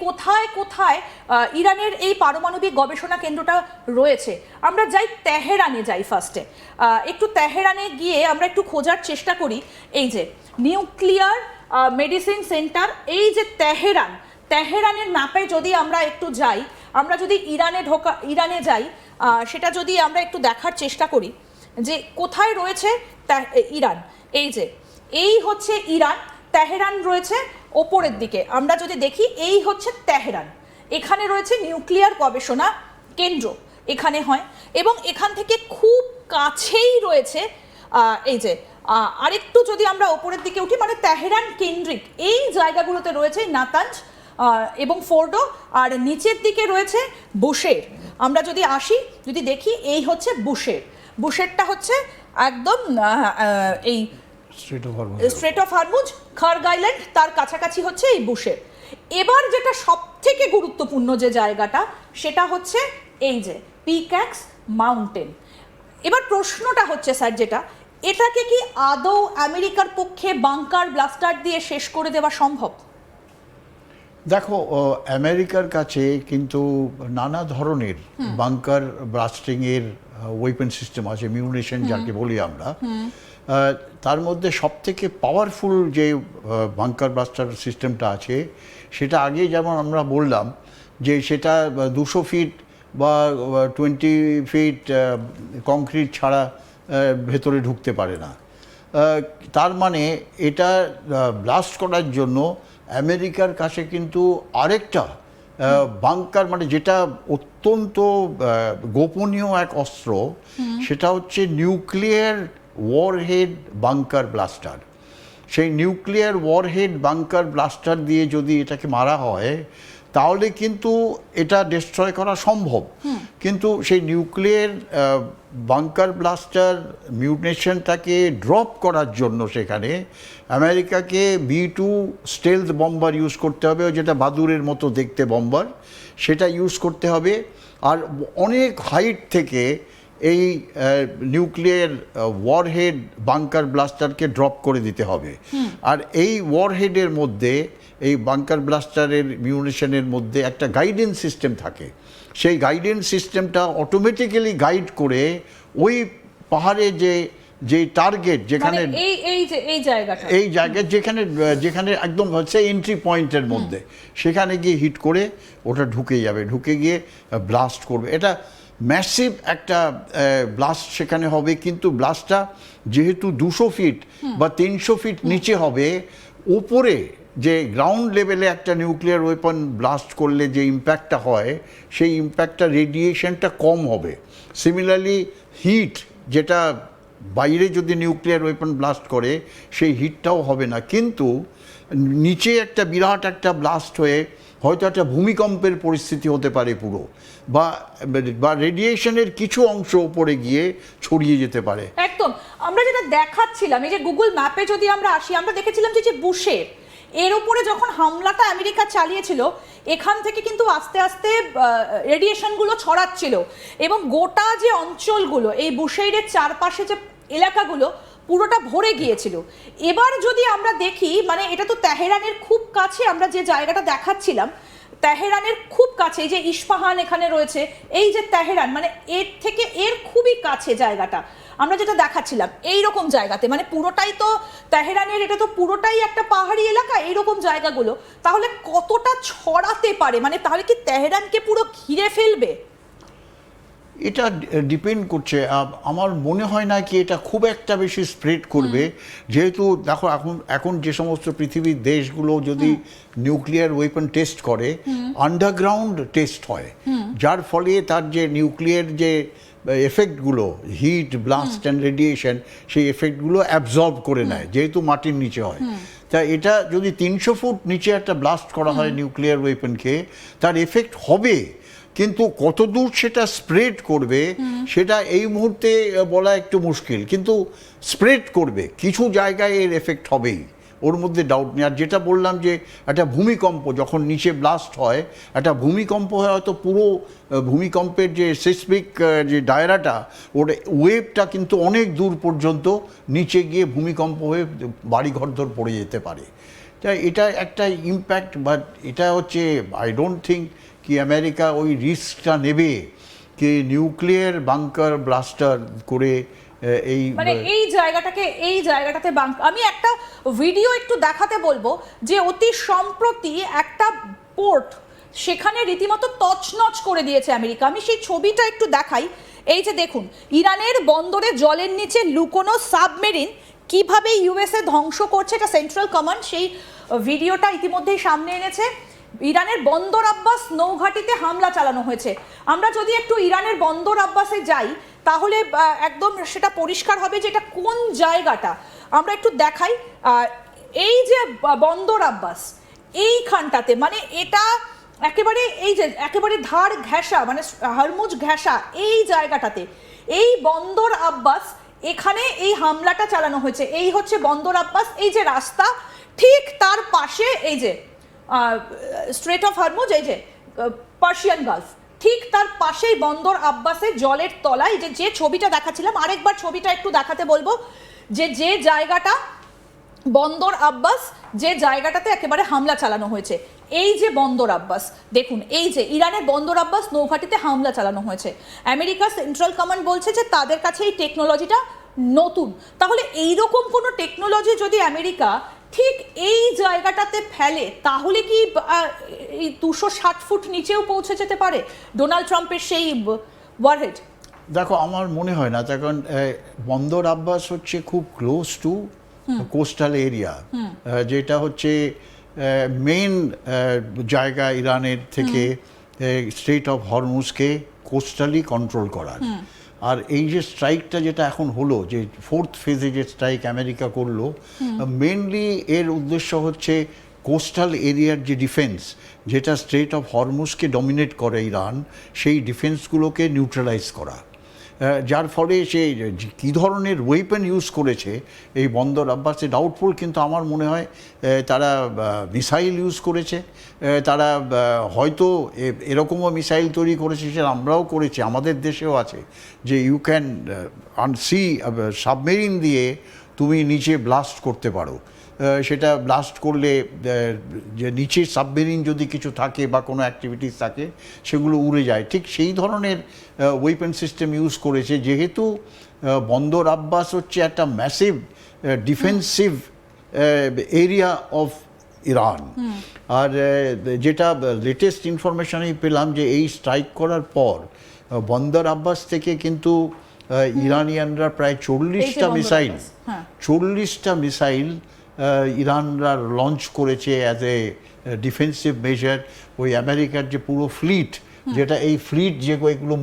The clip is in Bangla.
কোথায় কোথায় ইরানের এই পারমাণবিক গবেষণা কেন্দ্রটা রয়েছে। আমরা যাই তেহরানে, যাই ফার্স্টে একটু তেহরানে গিয়ে আমরা একটু খোঁজার চেষ্টা করি। এই যে নিউক্লিয়ার মেডিসিন সেন্টার, এই যে তেহরানের ম্যাপে যদি আমরা একটু যাই, আমরা যদি ইরানে যাই, সেটা যদি আমরা একটু দেখার চেষ্টা করি যে কোথায় রয়েছে ইরান। এই যে এই হচ্ছে ইরান, তেহরান রয়েছে ওপরের দিকে। আমরা যদি দেখি এই হচ্ছে তেহরান, এখানে রয়েছে নিউক্লিয়ার গবেষণা কেন্দ্র, এখানে হয়, এবং এখান থেকে খুব কাছেই রয়েছে এই যে আরেকটু যদি আমরা ওপরের দিকে উঠি, মানে তেহরান কেন্দ্রিক এই জায়গাগুলোতে রয়েছে নাতাঞ্জ এবং ফোর্ডো, আর নিচের দিকে রয়েছে বুশের। আমরা যদি আসি, যদি দেখি এই হচ্ছে বুশেরটা হচ্ছে একদম এই স্ট্রেট অফ হরমুজ, খার্গ আইল্যান্ড, তার কাছাকাছি হচ্ছে এই বুশের। এবার যেটা সব থেকে গুরুত্বপূর্ণ যে জায়গাটা, সেটা হচ্ছে এই যে পিক্যাক্স মাউন্টেন। এবার প্রশ্নটা হচ্ছে স্যার যেটা, এটাকে কি আদৌ আমেরিকার পক্ষে বাংকার ব্লাস্টার দিয়ে শেষ করে দেওয়া সম্ভব? দেখো, আমেরিকার কাছে কিন্তু নানা ধরনের বাংকার ব্লাস্টিংয়ের ওয়েপন সিস্টেম আছে, মিউনিশন যাকে বলি আমরা। তার মধ্যে সবথেকে পাওয়ারফুল যে বাংকার ব্লাস্টার সিস্টেমটা আছে, সেটা আগে যেমন আমরা বললাম যে সেটা 200 ফিট বা 20 ফিট কংক্রিট ছাড়া ভেতরে ঢুকতে পারে না। তার মানে এটা ব্লাস্ট করার জন্য আমেরিকার কাছে কিন্তু আরেকটা বাংকার, মানে যেটা অত্যন্ত গোপনীয় এক অস্ত্র, সেটা হচ্ছে নিউক্লিয়ার ওয়ারহেড বাংকার ব্লাস্টার। সেই নিউক্লিয়ার ওয়ারহেড বাংকার ব্লাস্টার দিয়ে যদি এটাকে মারা হয়, তাহলে কিন্তু এটা ডিস্ট্রয় করা সম্ভব। কিন্তু সেই নিউক্লিয়ার বাংকার ব্লাস্টার মিউটেশনটাকে ড্রপ করার জন্য সেখানে আমেরিকাকে B-2 স্টেলথ বম্বার ইউজ করতে হবে, যেটা বাদুরের মতো দেখতে বম্বার, সেটা ইউজ করতে হবে। আর অনেক হাইট থেকে এই নিউক্লিয়ার ওয়ারহেড বাংকার ব্লাস্টারকে ড্রপ করে দিতে হবে। আর এই ওয়ারহেডের মধ্যে, এই বাংকার ব্লাস্টারের মিউনিশনের মধ্যে একটা গাইডেন্স সিস্টেম থাকে। সেই গাইডেন্স সিস্টেমটা অটোমেটিক্যালি গাইড করে ওই পাহাড়ে যে টার্গেট, যেখানে এই জায়গায় যেখানে একদম হচ্ছে এন্ট্রি পয়েন্টের মধ্যে, সেখানে গিয়ে হিট করে ওটা ঢুকে যাবে, ঢুকে গিয়ে ব্লাস্ট করবে। এটা ম্যাসিভ একটা ব্লাস্ট সেখানে হবে। কিন্তু ব্লাস্টটা যেহেতু 200 ফিট বা 300 ফিট নিচে হবে, উপরে যে গ্রাউন্ড লেভেলে একটা নিউক্লিয়ার ওয়েপন ব্লাস্ট করলে যে ইম্প্যাক্টটা হয়, সেই ইম্প্যাক্টটা, রেডিয়েশনটা কম হবে। সিমিলারলি হিট, যেটা বাইরে যদি নিউক্লিয়ার ওয়েপন ব্লাস্ট করে, সেই হিটটাও হবে না। কিন্তু নিচে একটা বিরাট একটা ব্লাস্ট হয়ে হয়তো একটা ভূমিকম্পের পরিস্থিতি হতে পারে পুরো, বা রেডিয়েশনের কিছু অংশ উপরে গিয়ে ছড়িয়ে যেতে পারে। একদম। আমরা যেটা দেখাচ্ছিলাম, এই যে গুগল ম্যাপে যদি আমরা আসি, আমরা দেখেছিলাম যে বুশের এর উপরে যখন হামলাটা আমেরিকা চালিয়েছিল, এখান থেকে কিন্তু আস্তে আস্তে রেডিয়েশনগুলো ছড়াচ্ছিল, এবং গোটা যে অঞ্চলগুলো, এই বুশেইরের চারপাশে যে এলাকাগুলো পুরোটা ভরে গিয়েছিল। এবার যদি আমরা দেখি, মানে এটা তো তেহরানের খুব কাছে, আমরা যে জায়গাটা দেখাচ্ছিলাম তেহরানের খুব কাছে, এই যে ইস্পাহান এখানে রয়েছে, এই যে তেহরান, মানে এর থেকে এর খুবই কাছে জায়গাটা আমরা যেটা দেখাচ্ছিলাম, এইরকম জায়গাতে, মানে পুরোটাই তো তেহরানের, এটা তো পুরোটাই একটা পাহাড়ি এলাকা, এইরকম জায়গাগুলো তাহলে কতটা ছড়াতে পারে? মানে তাহলে কি তেহরানকে পুরো ঘিরে ফেলবে? এটা ডিপেন্ড করছে। আমার মনে হয় না কি এটা খুব একটা বেশি স্প্রেড করবে, যেহেতু দেখো এখন যে সমস্ত পৃথিবীর দেশগুলো যদি নিউক্লিয়ার ওয়েপন টেস্ট করে, আন্ডারগ্রাউন্ড টেস্ট হয়, যার ফলে তার যে নিউক্লিয়ার যে এফেক্টগুলো, হিট, ব্লাস্ট অ্যান্ড রেডিয়েশন, সেই এফেক্টগুলো অ্যাবজর্ব করে নেয়, যেহেতু মাটির নিচে হয়। তা এটা যদি 300 ফুট নিচে একটা ব্লাস্ট করা হয় নিউক্লিয়ার ওয়েপনকে, তার এফেক্ট হবে, কিন্তু কতদূর সেটা স্প্রেড করবে সেটা এই মুহূর্তে বলা একটু মুশকিল। কিন্তু স্প্রেড করবে, কিছু জায়গায় এর এফেক্ট হবেই, ওর মধ্যে ডাউট নেই। আর যেটা বললাম যে একটা ভূমিকম্প যখন নিচে ব্লাস্ট হয়, একটা ভূমিকম্প হয়, হয়তো পুরো ভূমিকম্পের যে সিসমিক যে দায়রাটা, ওর ওয়েভটা কিন্তু অনেক দূর পর্যন্ত নিচে গিয়ে ভূমিকম্প হয়ে বাড়ি ঘরদোর পড়ে যেতে পারে। এটা একটা ইম্প্যাক্ট, বাট এটা হচ্ছে আই ডোন্ট থিঙ্ক কি আমেরিকা ওই রিস্কটা নেবে কি নিউক্লিয়ার বাংকার ব্লাস্টার করে এই মানে এই জায়গাটাতে আমি একটা ভিডিও একটু দেখাতে বলবো যে অতি সম্প্রতি একটা পোর্ট সেখানে রীতিমতো তছনছ করে দিয়েছে আমেরিকা। আমি সেই ছবিটা একটু দেখাই। এই যে দেখুন, ইরানের বন্দরে জলের নিচে লুকোনো সাবমেরিন কিভাবে ইউএসএ ধ্বংস করছে, এটা সেন্ট্রাল কমান্ড সেই ভিডিওটা ইতিমধ্যেই সামনে এনেছে। ইরানের বন্দর আব্বাস নৌঘাটিতে হামলা চালানো হয়েছে। আমরা যদি একটু ইরানের বন্দর আব্বাসে যাই তাহলে একদম সেটা পরিষ্কার হবে যে এটা কোন জায়গাটা। আমরা একটু দেখাই। এই যে বন্দর আব্বাস এইখানটাতে, মানে এটা একেবারে এই যে একেবারে ধার ঘেঁষা, মানে হরমুজ ঘেঁষা এই জায়গাটাতে এই বন্দর আব্বাস, এখানে এই হামলাটা চালানো হয়েছে। এই হচ্ছে বন্দর আব্বাস, এই যে রাস্তা ঠিক তার পাশে এই যে স্ট্রেট অফ হরমুজ, এই যে পার্সিয়ান গালফ, ঠিক তার পাশেই বন্দর আব্বাসের জলের তলায় যে ছবিটা দেখাচ্ছিলাম, আরেকবার ছবিটা একটু দেখাতে বলবো যে জায়গাটা বন্দর আব্বাস, যে জায়গাটাতে একেবারে হামলা চালানো হয়েছে। এই যে বন্দর আব্বাস দেখুন, এই যে ইরানের বন্দর আব্বাস নৌঘাটিতে হামলা চালানো হয়েছে। আমেরিকা সেন্ট্রাল কমান্ড বলছে যে তাদের কাছে এই টেকনোলজিটা নতুন। তাহলে এইরকম কোনো টেকনোলজি যদি আমেরিকা ঠিক এই জায়গাটাতে ফেলে তাহলে কি এই 260 ফুট নিচেও পৌঁছে যেতে পারে ডোনাল্ড ট্রাম্পের সেই ওয়ারহেড? দেখো, আমার মনে হয় না, কারণ বন্দর আব্বাস হচ্ছে খুব ক্লোজ টু কোস্টাল এরিয়া, যেটা হচ্ছে মেইন জায়গা ইরানের থেকে স্ট্রেট অফ হরমুজকে কোস্টালি কন্ট্রোল করার। আর এই যে স্ট্রাইকটা যেটা এখন হলো, যে ফোর্থ ফেজে যে স্ট্রাইক আমেরিকা করলো, মেইনলি এর উদ্দেশ্য হচ্ছে কোস্টাল এরিয়ার যে ডিফেন্স, যেটা স্ট্রেট অফ হরমুজকে ডমিনেট করে ইরান, সেই ডিফেন্সগুলোকে নিউট্রালাইজ করা। যার ফলে সে কী ধরনের ওয়েপন ইউজ করেছে এই বন্দর আব্বাসে ডাউটফুল, কিন্তু আমার মনে হয় তারা মিসাইল ইউজ করেছে। তারা হয়তো এরকমও মিসাইল তৈরি করেছে, সেটা আমরাও করেছি, আমাদের দেশেও আছে, যে ইউ ক্যান সি সাবমেরিন দিয়ে তুমি নিচে ব্লাস্ট করতে পারো। সেটা ব্লাস্ট করলে যে নিচে সাবমেরিন যদি কিছু থাকে বা কোনো অ্যাক্টিভিটিস থাকে সেগুলো উড়ে যায়। ঠিক সেই ধরনের ওয়েপন সিস্টেম ইউজ করেছে, যেহেতু বন্দর আব্বাস হচ্ছে একটা massive defensive area of Iran. আর যেটা লেটেস্ট ইনফরমেশন আমি পেলাম যে এই স্ট্রাইক করার পর বন্দর আব্বাস থেকে কিন্তু ইরানিয়ানরা প্রায় 40টা মিসাইল ইরানরা লঞ্চ করেছে অ্যাজ এ ডিফেন্সিভ মেজার। ওই আমেরিকার যে পুরো ফ্লিট, যেটা এই ফ্লিট যেগুলো